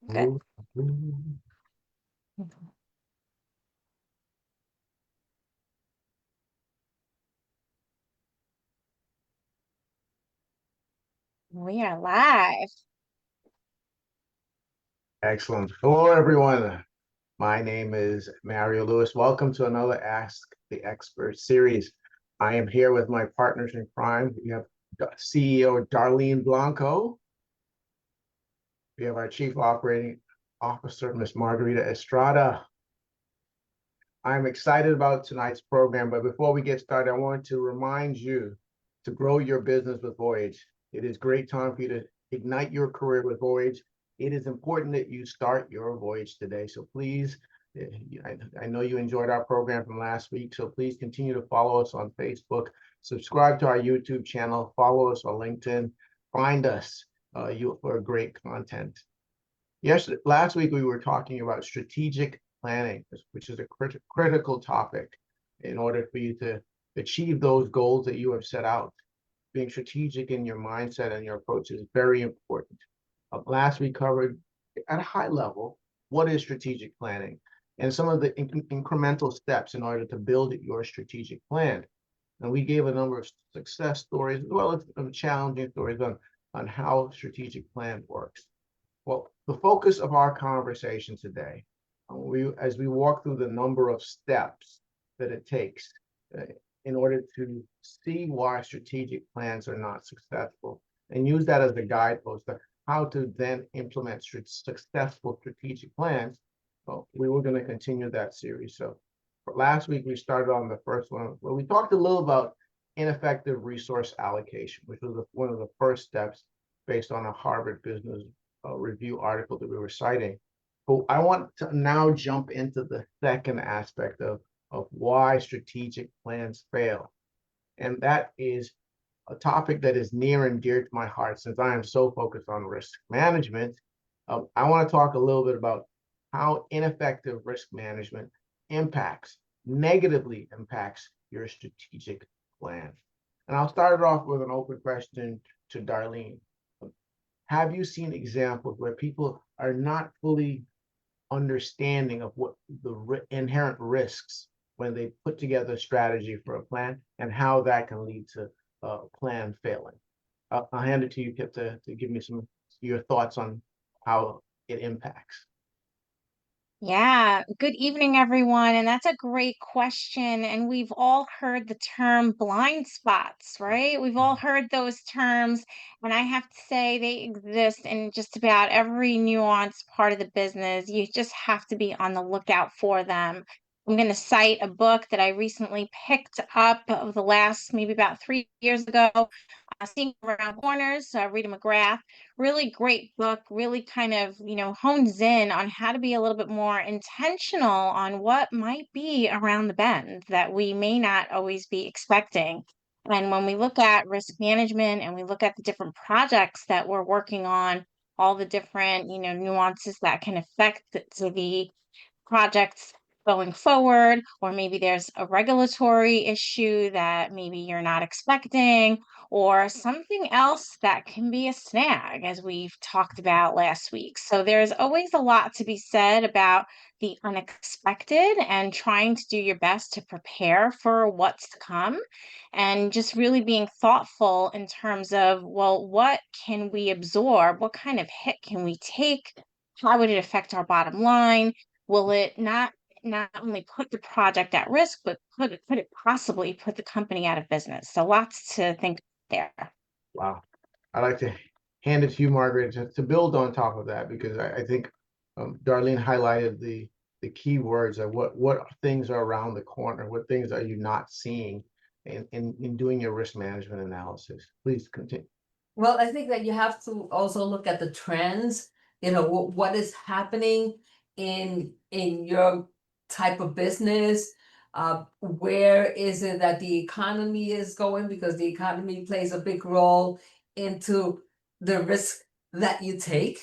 Good. We are live. Excellent. Hello, everyone. My name is Mario Lewis. Welcome to another Ask the Expert series. I am here with my partners in crime. We have CEO Darlene Blanco. We have our Chief Operating Officer, Ms. Margarita Estrada. I'm excited about tonight's program, but before we get started, I want to remind you to grow your business with Voyage. It is a great time for you to ignite your career with Voyage. It is important that you start your Voyage today. So please, I know you enjoyed our program from last week, so please continue to follow us on Facebook, subscribe to our YouTube channel, follow us on LinkedIn, find us for great content. Last week we were talking about strategic planning, which is a critical topic in order for you to achieve those goals that you have set out. Being strategic in your mindset and your approach is very important. Last we covered at a high level what is strategic planning and some of the incremental steps in order to build your strategic plan. And we gave a number of success stories as well as some challenging stories on how strategic plan works. Well, the focus of our conversation today, as we walk through the number of steps that it takes in order to see why strategic plans are not successful, and use that as a guidepost of how to then implement successful strategic plans. Well, we were going to continue that series. So last week we started on the first one where we talked a little about ineffective resource allocation, which was one of the first steps based on a Harvard Business Review article that we were citing. But I want to now jump into the second aspect of why strategic plans fail. And that is a topic that is near and dear to my heart since I am so focused on risk management. I want to talk a little bit about how ineffective risk management negatively impacts your strategic plan. And I'll start it off with an open question to Darlene. Have you seen examples where people are not fully understanding of what the inherent risks when they put together a strategy for a plan and how that can lead to a plan failing? I'll hand it to you, Kip, to give me your thoughts on how it impacts. Yeah, good evening, everyone. And that's a great question. And we've all heard the term blind spots, right? We've all heard those terms. And I have to say, they exist in just about every nuanced part of the business. You just have to be on the lookout for them. I'm going to cite a book that I recently picked up of the last maybe about 3 years ago, Seeing Around Corners, Rita McGrath. Really great book, really kind of, hones in on how to be a little bit more intentional on what might be around the bend that we may not always be expecting. And when we look at risk management and we look at the different projects that we're working on, all the different, nuances that can affect the projects going forward, or maybe there's a regulatory issue that maybe you're not expecting, or something else that can be a snag, as we've talked about last week. So there's always a lot to be said about the unexpected and trying to do your best to prepare for what's to come, and just really being thoughtful in terms of, well, what can we absorb? What kind of hit can we take? How would it affect our bottom line? Will it not only put the project at risk, but could it possibly put the company out of business? So lots to think there. Wow. I'd like to hand it to you, Margaret, to build on top of that, because I think Darlene highlighted the key words of what things are around the corner, what things are you not seeing in doing your risk management analysis. Please continue. Well, I think that you have to also look at the trends, what is happening in your type of business. Where is it that the economy is going? Because the economy plays a big role into the risk that you take,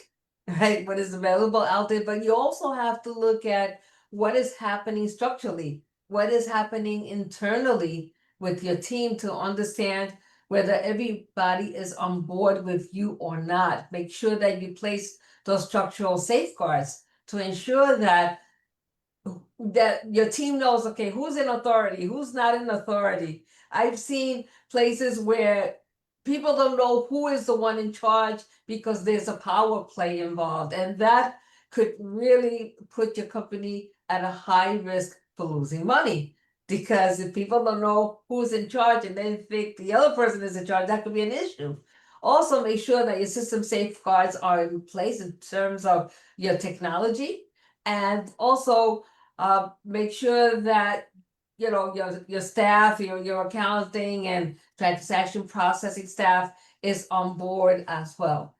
right? What is available out there. But you also have to look at what is happening structurally, what is happening internally with your team to understand whether everybody is on board with you or not. Make sure that you place those structural safeguards to ensure that your team knows, okay, who's in authority, who's not in authority. I've seen places where people don't know who is the one in charge because there's a power play involved, and that could really put your company at a high risk for losing money. Because if people don't know who's in charge and they think the other person is in charge, that could be an issue. Also, make sure that your system safeguards are in place in terms of your technology, and also make sure that your staff, your accounting and transaction processing staff is on board as well.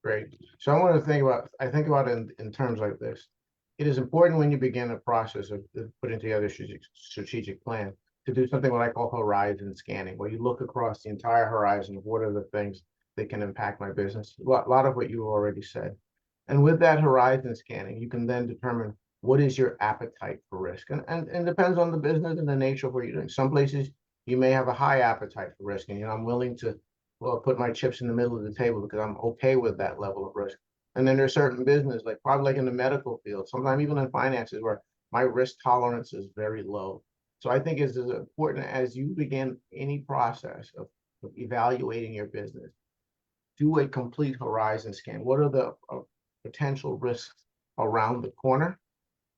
Great. So I think about it in terms like this. It is important when you begin a process of putting together a strategic plan to do something what I call horizon scanning, where you look across the entire horizon of what are the things that can impact my business. A lot of what you already said. And with that horizon scanning, you can then determine what is your appetite for risk. And depends on the business and the nature of what you're doing. Some places you may have a high appetite for risk, and I'm willing to put my chips in the middle of the table because I'm okay with that level of risk. And then there's certain business, like probably like in the medical field, sometimes even in finances, where my risk tolerance is very low. So I think it's as important as you begin any process of evaluating your business, do a complete horizon scan. What are the potential risks around the corner?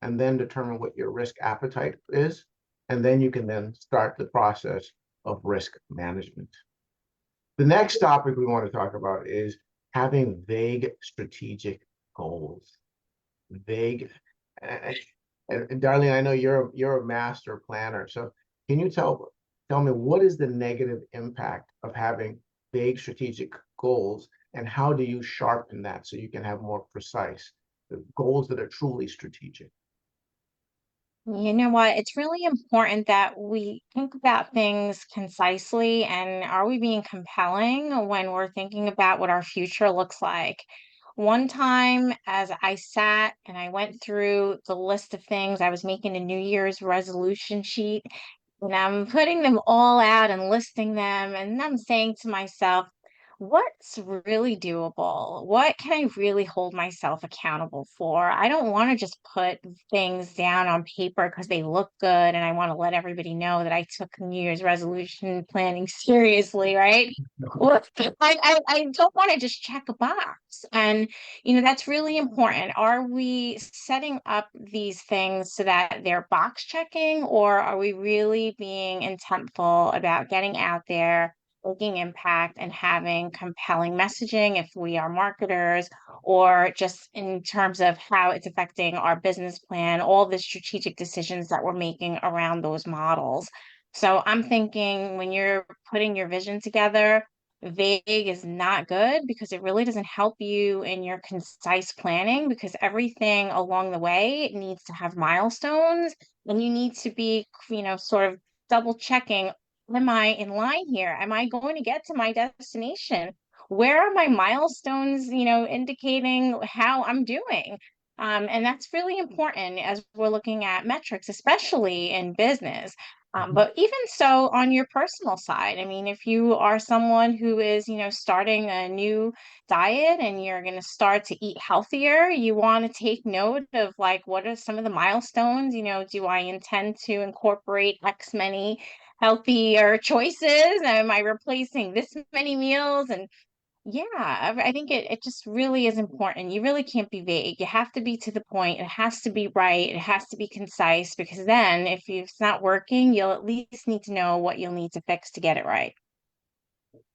And then determine what your risk appetite is. And then you can then start the process of risk management. The next topic we want to talk about is having vague strategic goals. Vague, and Darlene, I know you're a master planner. So can you tell me what is the negative impact of having vague strategic goals, and how do you sharpen that so you can have more precise goals that are truly strategic? You know what? It's really important that we think about things concisely, and are we being compelling when we're thinking about what our future looks like? One time, as I sat and I went through the list of things, I was making a New Year's resolution sheet, and I'm putting them all out and listing them, and I'm saying to myself, what's really doable? What can I really hold myself accountable for? I don't want to just put things down on paper because they look good and I want to let everybody know that I took New Year's resolution planning seriously, right? Well, I don't want to just check a box. And, that's really important. Are we setting up these things so that they're box checking, or are we really being intentful about getting out there, making impact, and having compelling messaging if we are marketers, or just in terms of how it's affecting our business plan, all the strategic decisions that we're making around those models? So I'm thinking when you're putting your vision together, vague is not good because it really doesn't help you in your concise planning, because everything along the way needs to have milestones, and you need to be, sort of double checking, am I in line here? Am I going to get to my destination? Where are my milestones, indicating how I'm doing? And that's really important as we're looking at metrics, especially in business. But even so, on your personal side, I mean, if you are someone who is, starting a new diet and you're going to start to eat healthier, you want to take note of, like, what are some of the milestones? Do I intend to incorporate X many healthier choices? Am I replacing this many meals? And yeah, I think it just really is important. You really can't be vague. You have to be to the point. It has to be right. It has to be concise, because then if it's not working, you'll at least need to know what you'll need to fix to get it right.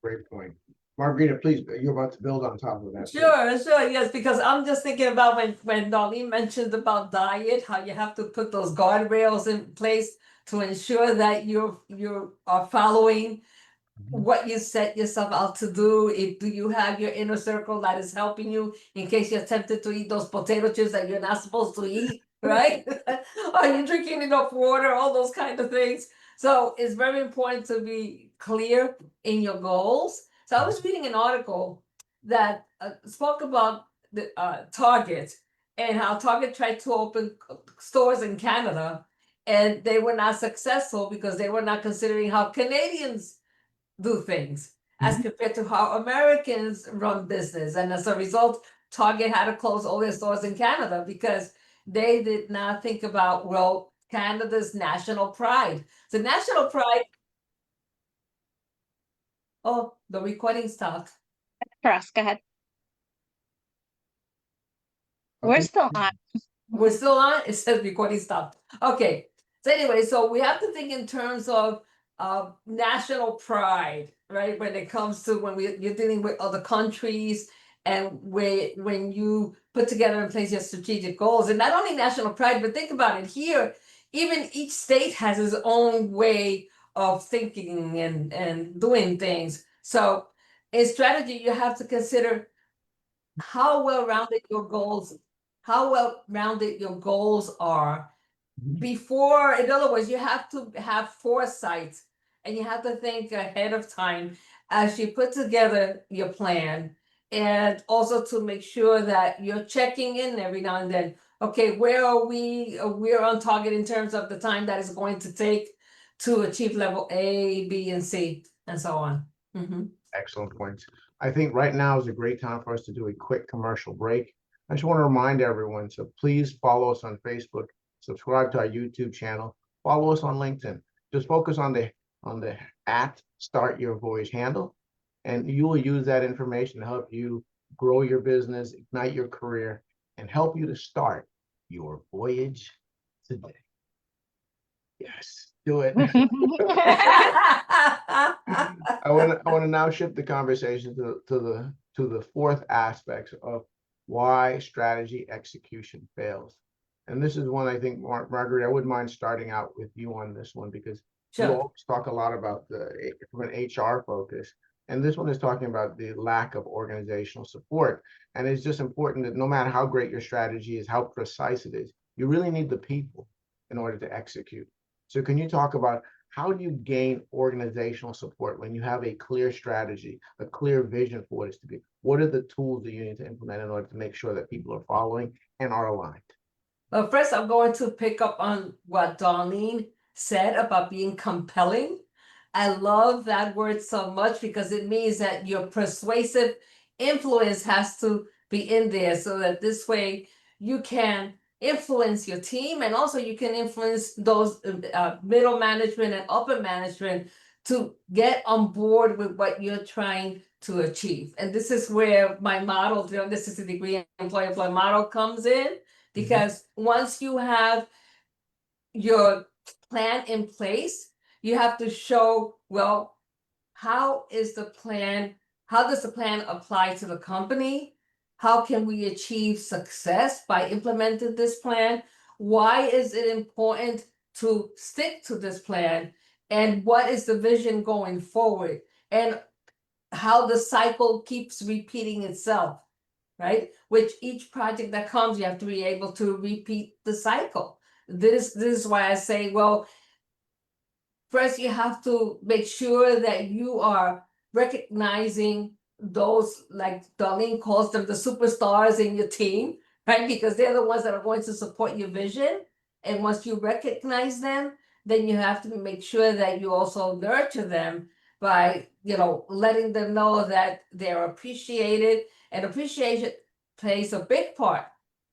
Great point. Margarita, please, you're about to build on top of that. Sure, yes, because I'm just thinking about when Darlene mentioned about diet, how you have to put those guardrails in place to ensure that you are following what you set yourself out to do. Do you have your inner circle that is helping you in case you're tempted to eat those potato chips that you're not supposed to eat, right? Are you drinking enough water? All those kind of things. So it's very important to be clear in your goals. So I was reading an article that spoke about the Target, and how Target tried to open stores in Canada, and they were not successful because they were not considering how Canadians do things as Mhm. compared to how Americans run business. And as a result, Target had to close all their stores in Canada because they did not think about, well, Canada's national pride. So national pride, oh, the recording stopped. For us, go ahead. We're Okay. still on. We're still on? It says recording stopped. Okay. So anyway, so we have to think in terms of national pride, right? When it comes to you're dealing with other countries and when you put together in place your strategic goals, and not only national pride, but think about it here, even each state has its own way of thinking and doing things. So in strategy, you have to consider how well-rounded your goals are Mhm. before. In other words, you have to have foresight and you have to think ahead of time as you put together your plan, and also to make sure that you're checking in every now and then. Okay, where are we? We're on target in terms of the time that is going to take to achieve level A, B, and C, and so on. Mhm. Excellent points. I think right now is a great time for us to do a quick commercial break. I just want to remind everyone to please follow us on Facebook, subscribe to our YouTube channel, follow us on LinkedIn. Just focus on the at Start Your Voyage handle, and you will use that information to help you grow your business, ignite your career, and help you to start your voyage today. Yes, do it. I want to now shift the conversation to the fourth aspect of why strategy execution fails. And this is one I think, Marguerite, I wouldn't mind starting out with you on this one because you Sure. always talk a lot about from an HR focus. And this one is talking about the lack of organizational support. And it's just important that no matter how great your strategy is, how precise it is, you really need the people in order to execute. So can you talk about how do you gain organizational support when you have a clear strategy, a clear vision for what it's to be? What are the tools that you need to implement in order to make sure that people are following and are aligned? Well, first, I'm going to pick up on what Darlene said about being compelling. I love that word so much because it means that your persuasive influence has to be in there so that this way you can influence your team, and also you can influence those middle management and upper management to get on board with what you're trying to achieve. And this is where my model, this is the degree employee model comes in, because once you have your plan in place, you have to show, well, how is the plan, how does the plan apply to the company? How can we achieve success by implementing this plan? Why is it important to stick to this plan? And what is the vision going forward? And how the cycle keeps repeating itself, right? Which each project that comes, you have to be able to repeat the cycle. This is why I say, well, first you have to make sure that you are recognizing those, like Darlene calls them, the superstars in your team, right? Because they're the ones that are going to support your vision. And once you recognize them, then you have to make sure that you also nurture them by, letting them know that they're appreciated. And appreciation plays a big part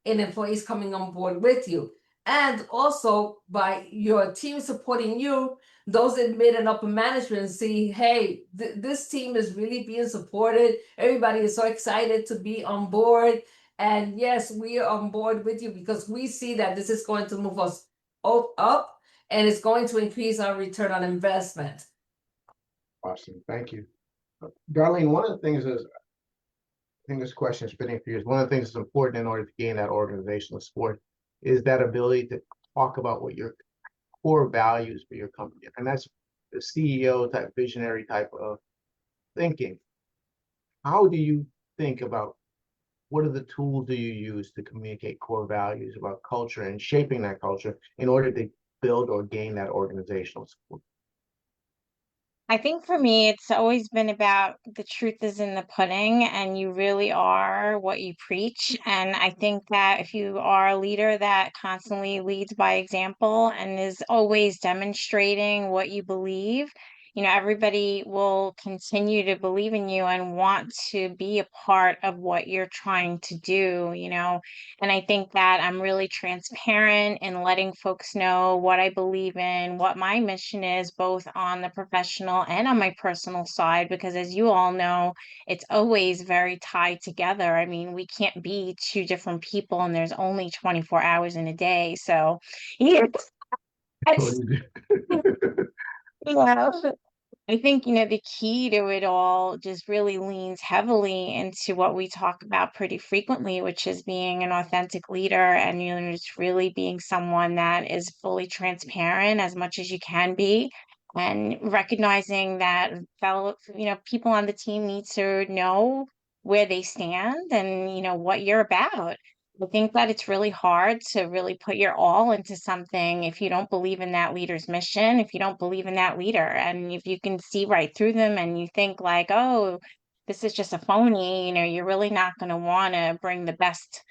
in employees coming on board with you. And also by your team supporting you, those in mid and upper management see, hey, this team is really being supported. Everybody is so excited to be on board. And yes, we are on board with you because we see that this is going to move us up, and it's going to increase our return on investment. Awesome, thank you. Darlene, one of the things is, I think this question is fitting for you, is one of the things that's important in order to gain that organizational support is that ability to talk about what your core values for your company. And that's the CEO type, visionary type of thinking. How do you think about what are the tools do you use to communicate core values about culture and shaping that culture in order to build or gain that organizational support? I think for me, it's always been about the truth is in the pudding, and you really are what you preach. And I think that if you are a leader that constantly leads by example and is always demonstrating what you believe, everybody will continue to believe in you and want to be a part of what you're trying to do. And I think that I'm really transparent in letting folks know what I believe in, what my mission is, both on the professional and on my personal side, because as you all know, it's always very tied together. I mean, we can't be two different people and there's only 24 hours in a day. So, yeah, it's, yeah. I think, the key to it all just really leans heavily into what we talk about pretty frequently, which is being an authentic leader and, just really being someone that is fully transparent as much as you can be, and recognizing that fellow, people on the team need to know where they stand and, what you're about. I think that it's really hard to really put your all into something if you don't believe in that leader's mission, if you don't believe in that leader, and if you can see right through them and you think like, oh, this is just a phony, you're really not going to want to bring the best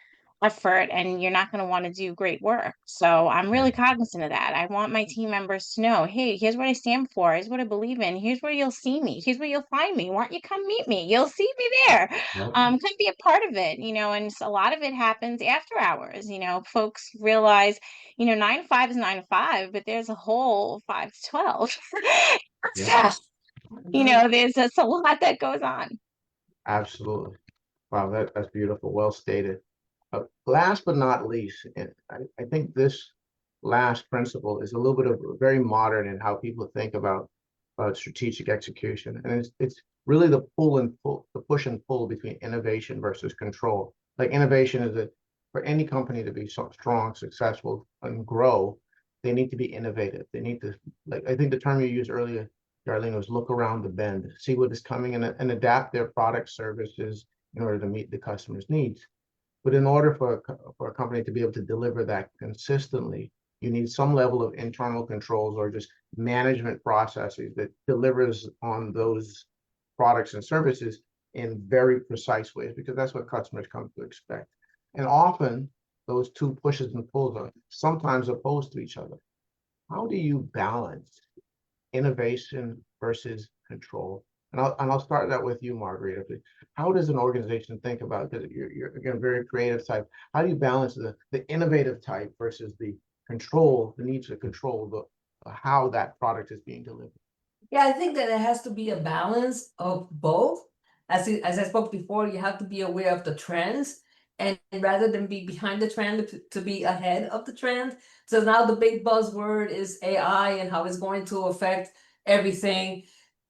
effort and you're not going to want to do great work. So I'm really cognizant of that. I want my team members to know, hey, here's what I stand for, here's what I believe in, here's where you'll see me, here's where you'll find me. Why don't you come meet me? You'll see me there. Come be a part of it, and a lot of it happens after hours. Folks realize, 9 to 5 is 9 to 5, but there's a whole 5 to 12. Yeah, So, there's just a lot that goes on. absolutely. Wow, that's beautiful. Well stated. Last but not least, and I think this last principle is a little bit of very modern in how people think about strategic execution, and it's really the push and pull between innovation versus control. Like innovation is that for any company to be so strong, successful, and grow, they need to be innovative. They need to, like I think the term you used earlier, Darlene, was look around the bend, see what is coming, and adapt their product services in order to meet the customer's needs. But in order for a company to be able to deliver that consistently, you need some level of internal controls or just management processes that delivers on those products and services in very precise ways, because that's what customers come to expect. And often those two pushes and pulls are sometimes opposed to each other. How do you balance innovation versus control? And I'll start that with you, Margarita. How does an organization think about, because you're again very creative type, how do you balance the innovative type versus the need to control how that product is being delivered? Yeah, I think that it has to be a balance of both. As I spoke before, you have to be aware of the trends, and rather than be behind the trend, to be ahead of the trend. So now the big buzzword is AI and how it's going to affect everything.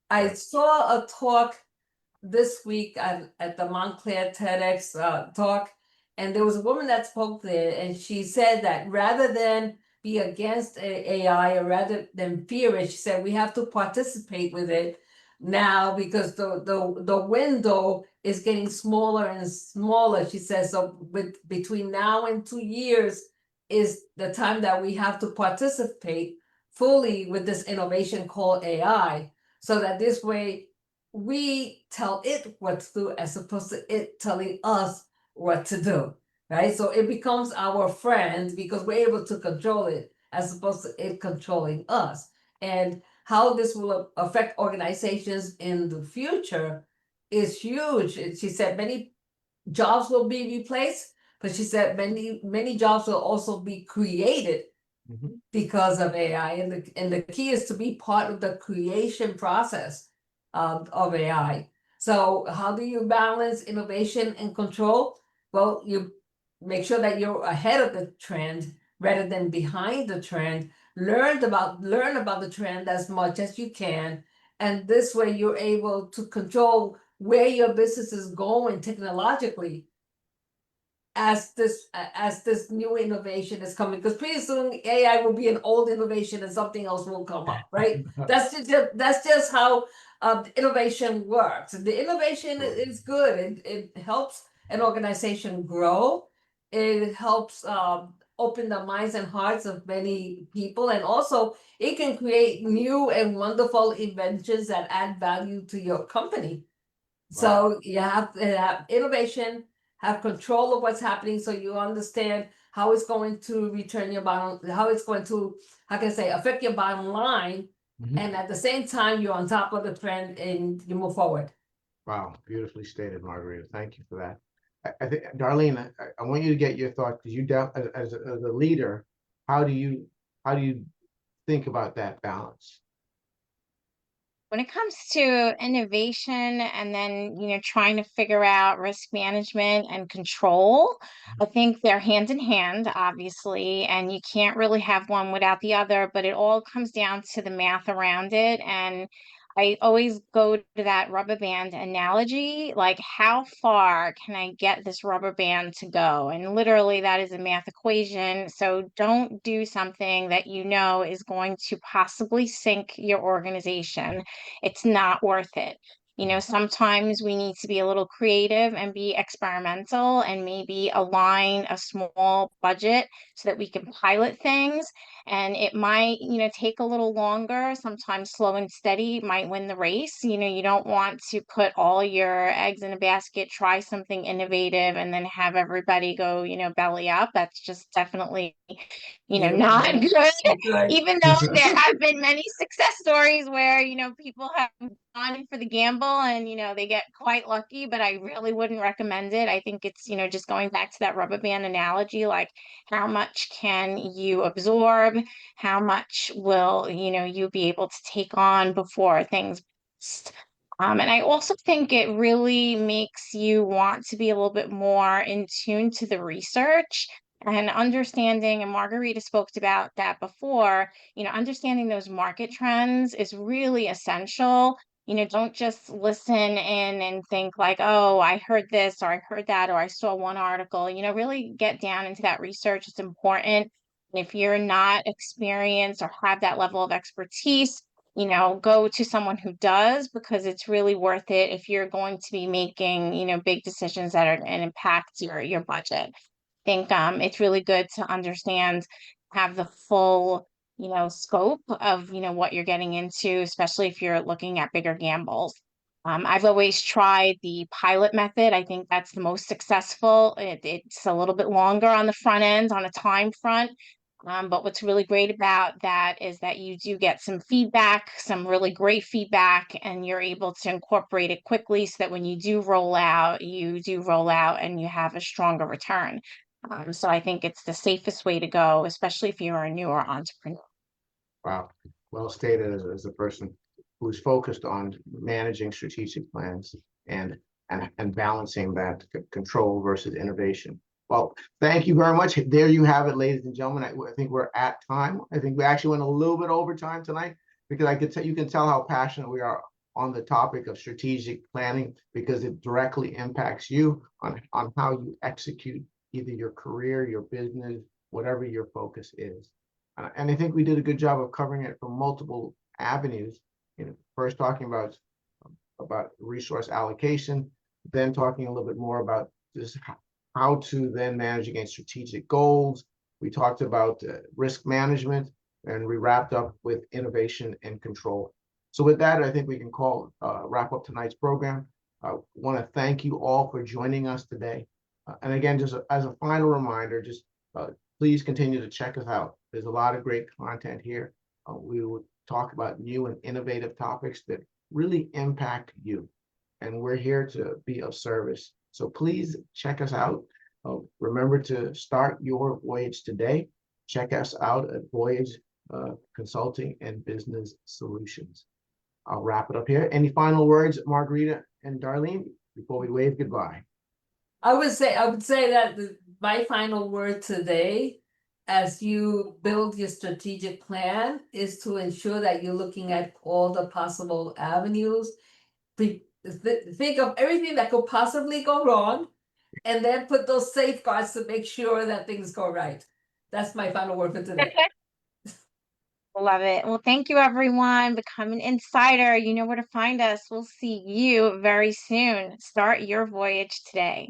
I Right. saw a talk this week at the Montclair TEDx talk, and there was a woman that spoke there, and she said that rather than be against AI or rather than fear it, she said we have to participate with it now because the window is getting smaller and smaller. She says so with between now and 2 years is the time that we have to participate fully with this innovation called AI, so that this way we tell it what to do as opposed to it telling us what to do, right? So it becomes our friend because we're able to control it as opposed to it controlling us. And how this will affect organizations in the future is huge. She said many jobs will be replaced, but she said many jobs will also be created because of AI. And the key is to be part of the creation process of AI. So how do you balance innovation and control? Well, you make sure that you're ahead of the trend rather than behind the trend. Learn about the trend as much as you can, and this way you're able to control where your business is going technologically as this new innovation is coming, because pretty soon AI will be an old innovation and something else will come up, right? That's just how innovation works. And the innovation is good. It helps an organization grow. It helps open the minds and hearts of many people, and also it can create new and wonderful inventions that add value to your company. So you have to have innovation, have control of what's happening, so you understand how it's going to return your bottom, how it's going to, how can I say, affect your bottom line, Mhm. And at the same time, you're on top of the trend and you move forward. Wow, beautifully stated, Margarita. Thank you for that. I think, Darlene, I want you to get your thoughts because you as a leader, how do you how do you think about that balance? When it comes to innovation and then, trying to figure out risk management and control, I think they're hand in hand, obviously, and you can't really have one without the other, but it all comes down to the math around it. And I always go to that rubber band analogy, like how far can I get this rubber band to go? And literally that is a math equation. So don't do something that you know is going to possibly sink your organization. It's not worth it. Sometimes we need to be a little creative and be experimental and maybe align a small budget so that we can pilot things. And it might, take a little longer. Sometimes slow and steady might win the race. You don't want to put all your eggs in a basket, try something innovative, and then have everybody go, belly up. That's just definitely, not Yeah, good. good. Even though there have been many success stories where, people have gone for the gamble and, they get quite lucky, but I really wouldn't recommend it. I think it's, just going back to that rubber band analogy, like how much can you absorb? How much will, you be able to take on before things burst? And I also think it really makes you want to be a little bit more in tune to the research and understanding, and Margarita spoke about that before, understanding those market trends is really essential. Don't just listen in and think like, oh, I heard this or I heard that or I saw one article. Really get down into that research. It's important. And if you're not experienced or have that level of expertise, go to someone who does because it's really worth it if you're going to be making, big decisions that are going to impact your budget. Think it's really good to understand, have the full, scope of, what you're getting into, especially if you're looking at bigger gambles. I've always tried the pilot method. I think that's the most successful. It's a little bit longer on the front end, on a time front. But what's really great about that is that you do get some feedback, some really great feedback, and you're able to incorporate it quickly so that when you do roll out, and you have a stronger return. So I think it's the safest way to go, especially if you're a newer entrepreneur. Wow, well stated as a person who's focused on managing strategic plans and and balancing that control versus innovation. Well, thank you very much. There you have it, ladies and gentlemen. I think we're at time. I think we actually went a little bit over time tonight because I could tell you can tell how passionate we are on the topic of strategic planning because it directly impacts you on how you execute either your career, your business, whatever your focus is. And I think we did a good job of covering it from multiple avenues. First talking about resource allocation, then talking a little bit more about just how to then manage against strategic goals. We talked about risk management, and we wrapped up with innovation and control. So with that, I think we can wrap up tonight's program. I want to thank you all for joining us today. And again, just as a final reminder, just please continue to check us out. There's a lot of great content here. We will talk about new and innovative topics that really impact you. And we're here to be of service. So please check us out. Remember to start your voyage today. Check us out at Voyage Consulting and Business Solutions. I'll wrap it up here. Any final words, Margarita and Darlene, before we wave goodbye? I would say that my final word today, as you build your strategic plan, is to ensure that you're looking at all the possible avenues. Think of everything that could possibly go wrong, and then put those safeguards to make sure that things go right. That's my final word for today. Love it. Well, thank you, everyone. Become an insider. You know where to find us. We'll see you very soon. Start your voyage today.